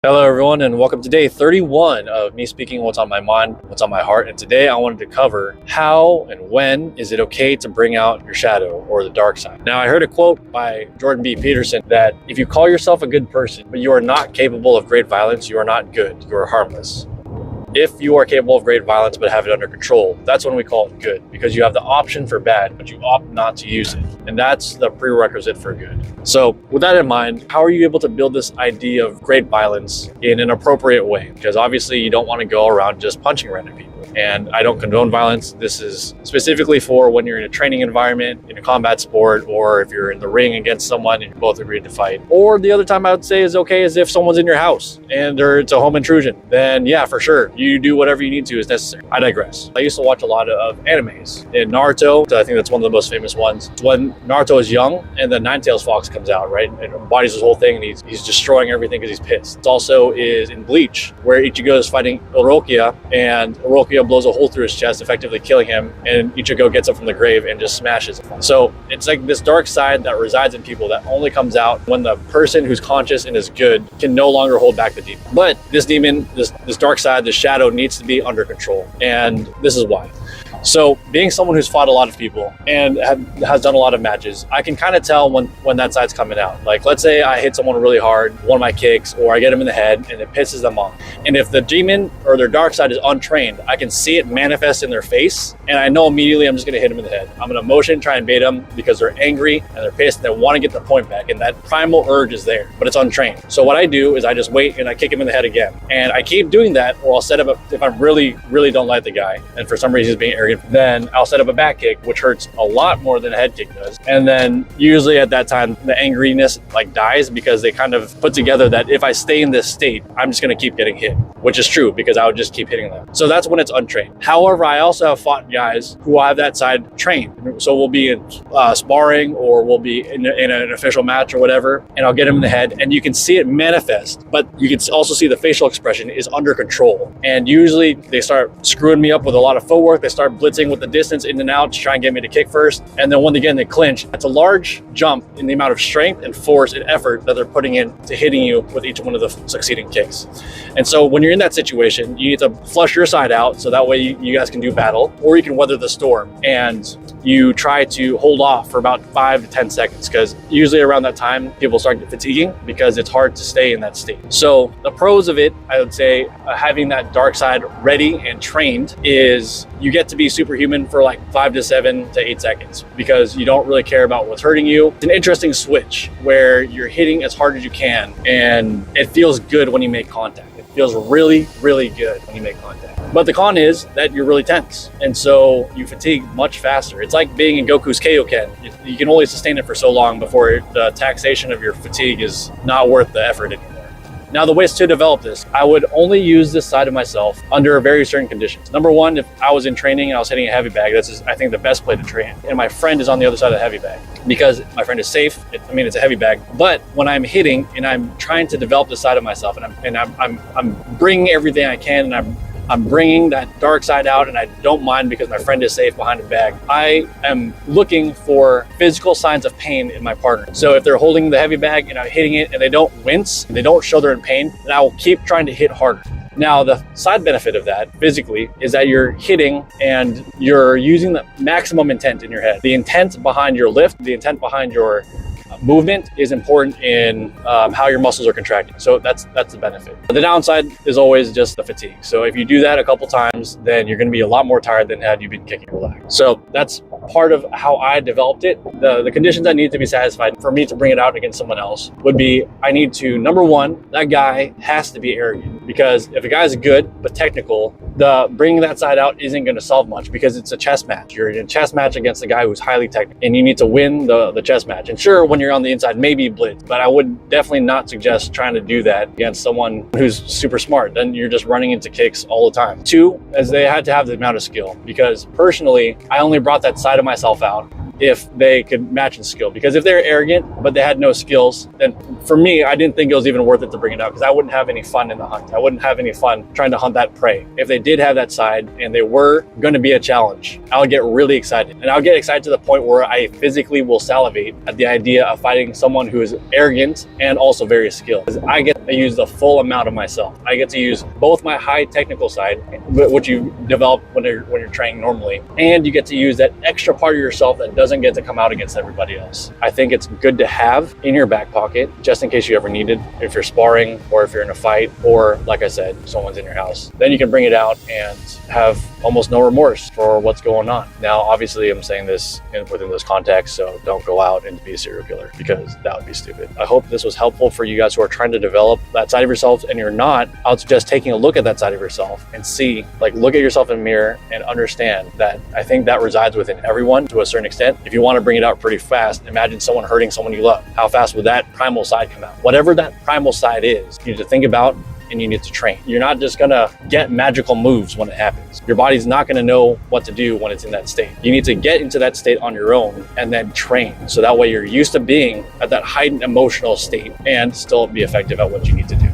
Hello everyone, and welcome to day 31 of me speaking what's on my mind, what's on my heart. And today I wanted to cover how and when is it okay to bring out your shadow or the dark side. Now, I heard a quote by Jordan B. Peterson that if you call yourself a good person, but you are not capable of great violence, you are not good, you are harmless. If you are capable of great violence but have it under control, that's when we call it good, because you have the option for bad, but you opt not to use it. And that's the prerequisite for good. So with that in mind, how are you able to build this idea of great violence in an appropriate way? Because obviously you don't want to go around just punching random people. And I don't condone violence. This is specifically for when you're in a training environment, in a combat sport, or if you're in the ring against someone and you both agreed to fight. Or the other time I would say is okay is if someone's in your house and it's a home intrusion. Then yeah, for sure, you do whatever you need to as necessary. I digress. I used to watch a lot of animes. In Naruto, I think that's one of the most famous ones. It's when Naruto is young and the Nine-Tails Fox comes out, right? And embodies this whole thing and he's destroying everything because he's pissed. It also is in Bleach, where Ichigo is fighting Orokia and Orokia blows a hole through his chest, effectively killing him, and Ichigo gets up from the grave and just smashes him. So it's like this dark side that resides in people that only comes out when the person who's conscious and is good can no longer hold back the demon. But this demon, this dark side, this shadow needs to be under control. And this is why. So being someone who's fought a lot of people and has done a lot of matches, I can kind of tell when that side's coming out. Like, let's say I hit someone really hard, one of my kicks, or I get them in the head and it pisses them off. And if the demon or their dark side is untrained, I can see it manifest in their face. And I know immediately I'm just going to hit them in the head. I'm going to motion, try and bait them because they're angry and they're pissed and they want to get the point back. And that primal urge is there, but it's untrained. So what I do is I just wait and I kick him in the head again. And I keep doing that, or I'll set up if I really don't like the guy and for some reason he's being arrogant, then I'll set up a back kick, which hurts a lot more than a head kick does. And then usually at that time, the angriness like dies because they kind of put together that if I stay in this state, I'm just going to keep getting hit, which is true because I would just keep hitting them. So that's when it's untrained. However, I also have fought guys who have that side trained. So we'll be in sparring or we'll be in an official match or whatever, and I'll get him in the head and you can see it manifest, but you can also see the facial expression is under control. And usually they start screwing me up with a lot of footwork. They start blitzing with the distance in and out to try and get me to kick first. And then when again they clinch, it's a large jump in the amount of strength and force and effort that they're putting in to hitting you with each one of the succeeding kicks. And so when you're in that situation, you need to flush your side out so that way you guys can do battle, or you can weather the storm and you try to hold off for about 5 to 10 seconds, because usually around that time people start fatiguing because it's hard to stay in that state. So the pros of it, I would say, having that dark side ready and trained is you get to be superhuman for like 5 to 7 to 8 seconds because you don't really care about what's hurting you. It's an interesting switch where you're hitting as hard as you can and it feels good when you make contact. It feels really, really good when you make contact. But the con is that you're really tense, and so you fatigue much faster. It's like being in Goku's Kaioken. You can only sustain it for so long before the taxation of your fatigue is not worth the effort anymore. Now, the ways to develop this, I would only use this side of myself under very certain conditions. Number one, if I was in training and I was hitting a heavy bag, that's I think the best play to train. And my friend is on the other side of the heavy bag because my friend is safe. It's a heavy bag. But when I'm hitting and I'm trying to develop this side of myself and I'm bringing everything I can and I'm bringing that dark side out, and I don't mind because my friend is safe behind a bag. I am looking for physical signs of pain in my partner. So if they're holding the heavy bag and I'm hitting it and they don't wince, and they don't show they're in pain, then I will keep trying to hit harder. Now, the side benefit of that physically is that you're hitting and you're using the maximum intent in your head. The intent behind your lift, the intent behind your movement is important in how your muscles are contracting. So that's the benefit. The downside is always just the fatigue. So if you do that a couple times, then you're going to be a lot more tired than had you been kicking relaxed. So that's part of how I developed it. The conditions that need to be satisfied for me to bring it out against someone else would be, I need to, number one, that guy has to be arrogant, because if a guy's good but technical, the bringing that side out isn't going to solve much because it's a chess match. You're in a chess match against a guy who's highly technical and you need to win the chess match. And sure, when you're on the inside, maybe blitz, but I would definitely not suggest trying to do that against someone who's super smart. Then you're just running into kicks all the time. Two, as they had to have the amount of skill, because personally, I only brought that side of myself out if they could match in skill. Because if they're arrogant but they had no skills, then for me, I didn't think it was even worth it to bring it out because I wouldn't have any fun in the hunt. I wouldn't have any fun trying to hunt that prey. If they did have that side and they were going to be a challenge, I would get really excited. And I'll get excited to the point where I physically will salivate at the idea of fighting someone who is arrogant and also very skilled. Because I get to use the full amount of myself. I get to use both my high technical side, which you develop when you're training normally, and you get to use that extra part of yourself that doesn't get to come out against everybody else. I think it's good to have in your back pocket just in case you ever need it, if you're sparring or if you're in a fight, or like I said, someone's in your house. Then you can bring it out and have almost no remorse for what's going on. Now, obviously, I'm saying this within this context, so don't go out and be a serial killer because that would be stupid. I hope this was helpful for you guys who are trying to develop that side of yourselves, and you're not. I would suggest taking a look at that side of yourself and see, like, look at yourself in the mirror and understand that I think that resides within everyone to a certain extent. If you want to bring it out pretty fast, imagine someone hurting someone you love. How fast would that primal side come out? Whatever that primal side is, you need to think about and you need to train. You're not just gonna get magical moves when it happens. Your body's not gonna know what to do when it's in that state. You need to get into that state on your own and then train. So that way you're used to being at that heightened emotional state and still be effective at what you need to do.